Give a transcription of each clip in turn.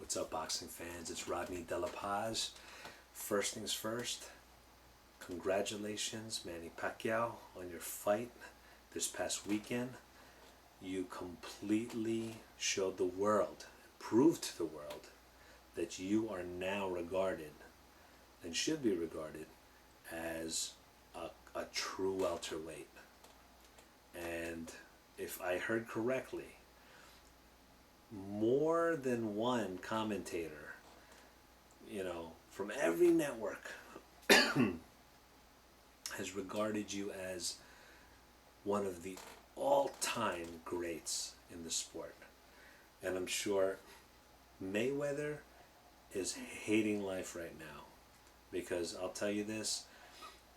What's up, boxing fans? It's Rodney De La Paz. First things first, congratulations, Manny Pacquiao, on your fight this past weekend. You completely showed the world, proved to the world, that you are now regarded, and should be regarded, as a true welterweight. And if I heard correctly, more than one commentator, from every network has regarded you as one of the all-time greats in the sport. And I'm sure Mayweather is hating life right now, because I'll tell you this,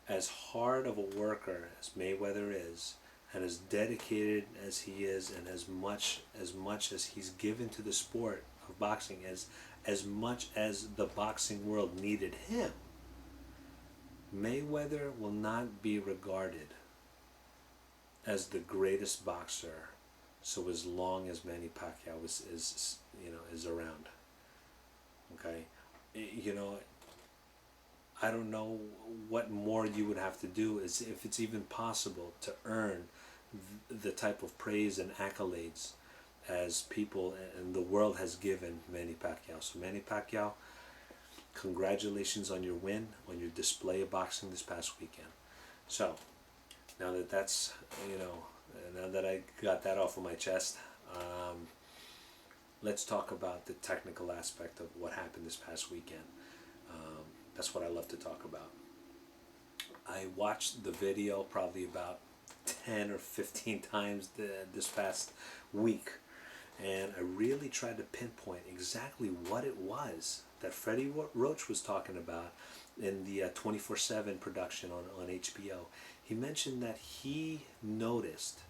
as hard of a worker as Mayweather is, and as dedicated as he is, and as much as he's given to the sport of boxing, as much as the boxing world needed him, Mayweather will not be regarded as the greatest boxer so as long as Manny Pacquiao is around. Okay, I don't know what more you would have to do, is if it's even possible to earn the type of praise and accolades as people and the world has given Manny Pacquiao. So Manny Pacquiao, congratulations on your win, on your display of boxing this past weekend. So now that that's, now that I got that off of my chest, let's talk about the technical aspect of what happened this past weekend. That's what I love to talk about. I watched the video probably about 10 or 15 times this past week, and I really tried to pinpoint exactly what it was that Freddie Roach was talking about in the 24/7 production on HBO. He mentioned that he noticed,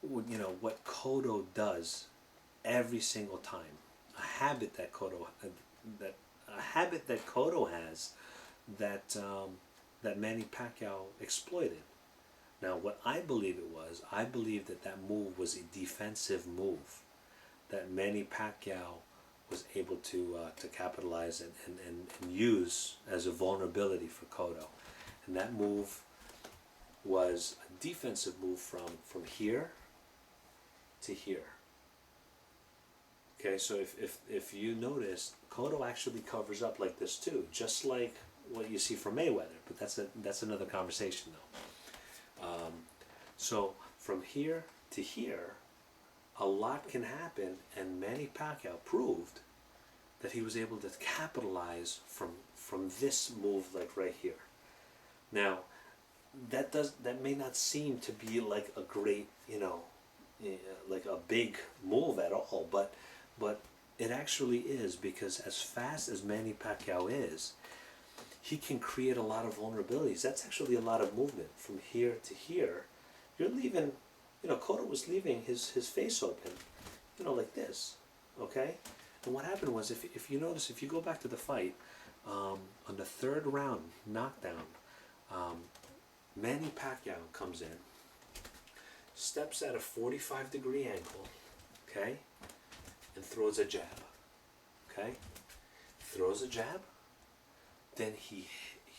what Cotto does every single time, a habit that Cotto has that Manny Pacquiao exploited. Now, what I believe it was, I believe that move was a defensive move that Manny Pacquiao was able to capitalize and use as a vulnerability for Cotto. And that move was a defensive move from here to here. Okay, so if you notice, Cotto actually covers up like this too, just like what you see from Mayweather. But that's another conversation though. So from here to here, a lot can happen, and Manny Pacquiao proved that he was able to capitalize from this move, like right here. Now, that may not seem to be like a great, like a big move at all, but it actually is, because as fast as Manny Pacquiao is, he can create a lot of vulnerabilities. That's actually a lot of movement from here to here. You're leaving, Cotto was leaving his face open, like this, okay? And what happened was, if you notice, if you go back to the fight, on the third round knockdown, Manny Pacquiao comes in, steps at a 45-degree angle, okay, and throws a jab, okay? Throws a jab, then he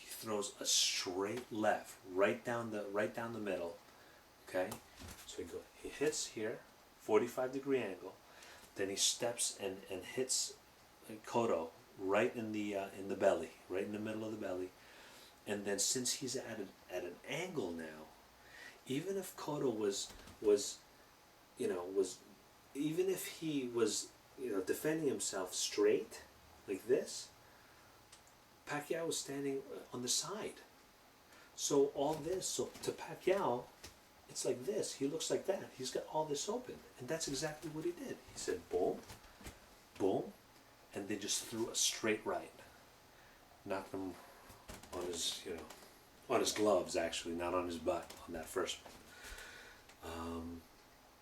throws a straight left, right down the middle, okay? So he hits here, 45-degree angle, then he steps and hits Cotto right in the belly, right in the middle of the belly. And then, since he's at an angle now, even if Cotto was even if he was defending himself straight like this, Pacquiao was standing on the side. So to Pacquiao, it's like this. He looks like that. He's got all this open, and that's exactly what he did. He said boom, boom, and then just threw a straight right, knocked him on his, on his gloves, actually, not on his butt, on that first one.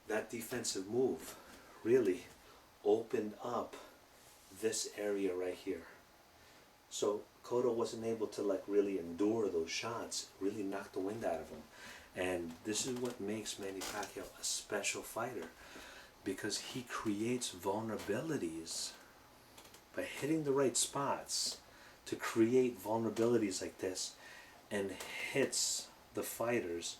That defensive move really opened up this area right here. So Cotto wasn't able to really endure those shots, really knocked the wind out of him. And this is what makes Manny Pacquiao a special fighter. because he creates vulnerabilities by hitting the right spots to create vulnerabilities like this, and hits the fighters,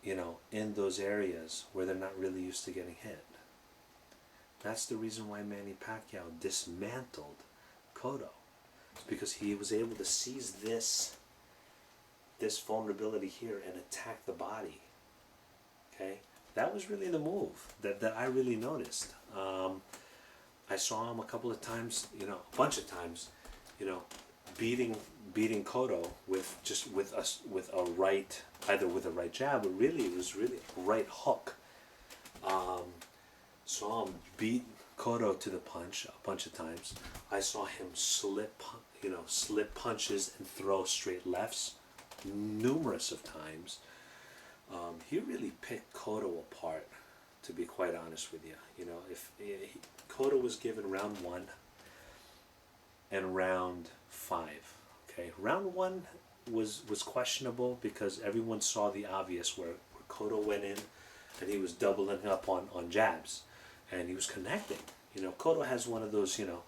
you know, in those areas where they're not really used to getting hit. That's the reason why Manny Pacquiao dismantled Cotto. It's because he was able to seize this vulnerability here and attack the body. Okay, that was really the move that I really noticed. I saw him a couple of times, you know, a bunch of times, you know, beating Cotto with a right, either with a right jab, but really it was really a right hook. Saw him beat Cotto to the punch a bunch of times. I saw him slip punches and throw straight lefts numerous of times. He really picked Cotto apart, to be quite honest with you. You know, if Cotto was given round 1 and round 5, okay, round 1 was questionable because everyone saw the obvious where Cotto went in and he was doubling up on jabs, and he was connecting. You know, Cotto has one of those, you know,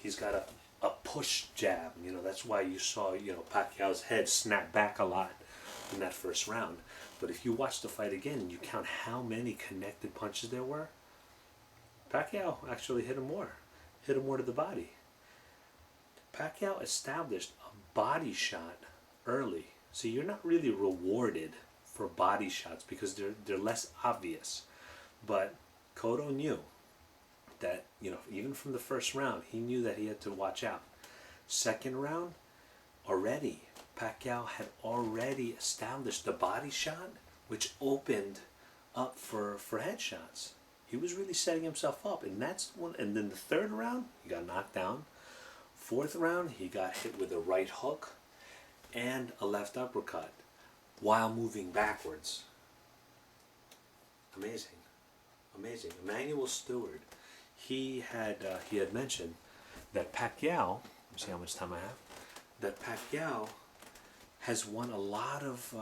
he's got a push jab. You know, that's why you saw, you know, Pacquiao's head snap back a lot in that first round. But if you watch the fight again and you count how many connected punches there were, Pacquiao actually hit him more to the body. Pacquiao established a body shot early, so you're not really rewarded for body shots because they're less obvious. But Cotto knew that, you know, even from the first round, he knew that he had to watch out. Second round, already, Pacquiao had already established the body shot, which opened up for headshots. He was really setting himself up, and that's one. And then the third round, he got knocked down. Fourth round, he got hit with a right hook and a left uppercut while moving backwards. Amazing, amazing. Emmanuel Stewart, he had mentioned that Pacquiao. Let me see how much time I have. That Pacquiao has won a lot of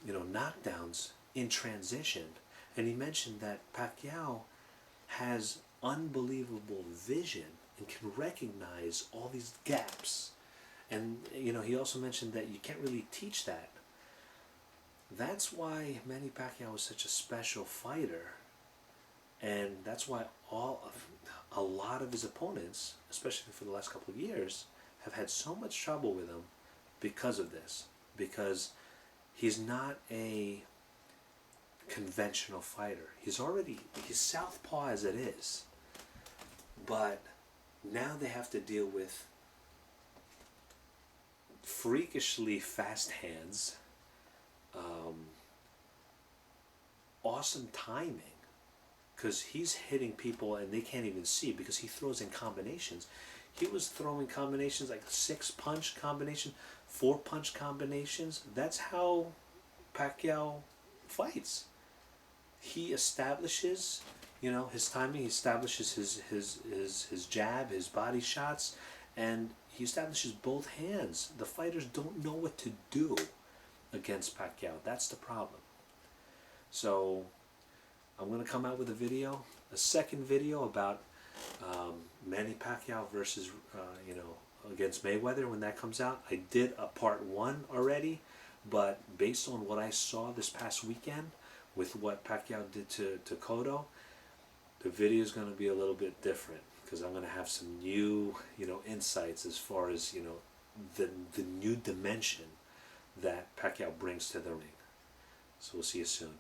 knockdowns in transition, and he mentioned that Pacquiao has unbelievable vision and can recognize all these gaps. And you know, he also mentioned that you can't really teach that. That's why Manny Pacquiao is such a special fighter, and that's why a lot of his opponents, especially for the last couple of years, have had so much trouble with him because of this. Because he's not a conventional fighter. He's southpaw as it is, but now they have to deal with freakishly fast hands, awesome timing, because he's hitting people and they can't even see because he throws in combinations. He was throwing combinations like 6-punch combination, 4-punch combinations. That's how Pacquiao fights. He establishes, you know, his timing. He establishes his jab, his body shots, and he establishes both hands. The fighters don't know what to do against Pacquiao. That's the problem. So I'm going to come out with a second video about Manny Pacquiao versus against Mayweather when that comes out. I did a part 1 already, but based on what I saw this past weekend with what Pacquiao did to Cotto, the video is going to be a little bit different because I'm going to have some new insights as far as the new dimension that Pacquiao brings to the ring. So we'll see you soon.